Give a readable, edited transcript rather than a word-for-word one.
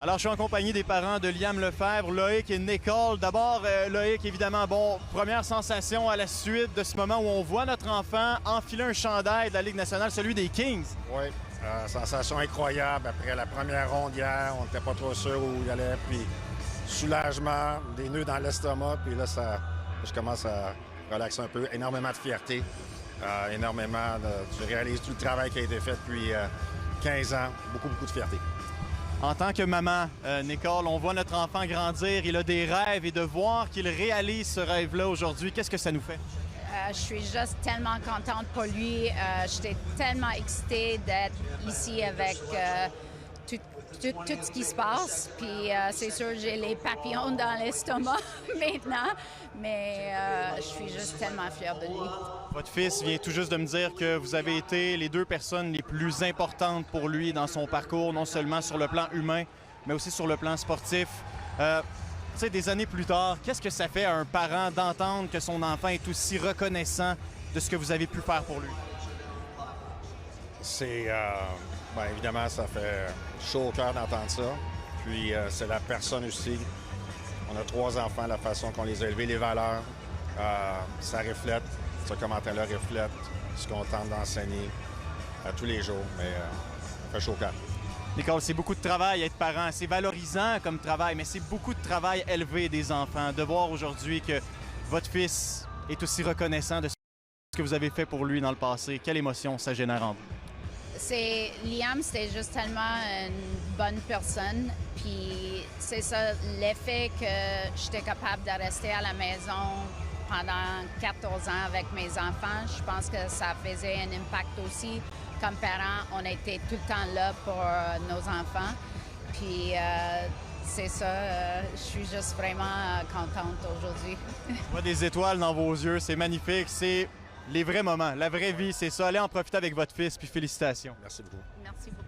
Alors, je suis en compagnie des parents de Liam Lefebvre, Loïc et Nicole. D'abord, Loïc, évidemment, première sensation à la suite de ce moment où on voit notre enfant enfiler un chandail de la Ligue nationale, celui des Kings. Oui, sensation incroyable. Après la première ronde hier, on n'était pas trop sûr où il allait. Puis, soulagement, des nœuds dans l'estomac. Puis là, je commence à relaxer un peu. Énormément de fierté. Tu réalises tout le travail qui a été fait depuis 15 ans. Beaucoup de fierté. En tant que maman, Nicole, on voit notre enfant grandir, il a des rêves et de voir qu'il réalise ce rêve-là aujourd'hui, qu'est-ce que ça nous fait? Je suis juste tellement contente pour lui. J'étais tellement excitée d'être ici avec tout ce qui se passe. Puis c'est sûr, j'ai les papillons dans l'estomac maintenant, mais je suis juste tellement fière de lui. Votre fils vient tout juste de me dire que vous avez été les deux personnes les plus importantes pour lui dans son parcours, non seulement sur le plan humain, mais aussi sur le plan sportif. Tu sais, des années plus tard, qu'est-ce que ça fait à un parent d'entendre que son enfant est aussi reconnaissant de ce que vous avez pu faire pour lui? Évidemment, ça fait chaud au cœur d'entendre ça. Puis c'est la personne aussi. On a 3 enfants, la façon qu'on les a élevés, les valeurs, ça reflète. Ce commentaire-là reflète ce qu'on tente d'enseigner à tous les jours, mais ça fait chaud au cœur. Nicole, c'est beaucoup de travail être parent. C'est valorisant comme travail, mais c'est beaucoup de travail élever des enfants. De voir aujourd'hui que votre fils est aussi reconnaissant de ce que vous avez fait pour lui dans le passé. Quelle émotion ça génère en vous? Liam, c'était juste tellement une bonne personne. Puis c'est ça, l'effet que j'étais capable de rester à la maison pendant 14 ans avec mes enfants, je pense que ça faisait un impact aussi. Comme parents, on a été tout le temps là pour nos enfants. Puis c'est ça, je suis juste vraiment contente aujourd'hui. Je vois des étoiles dans vos yeux, c'est magnifique. C'est les vrais moments, la vraie vie, c'est ça. Allez en profiter avec votre fils, puis félicitations. Merci beaucoup. Merci beaucoup.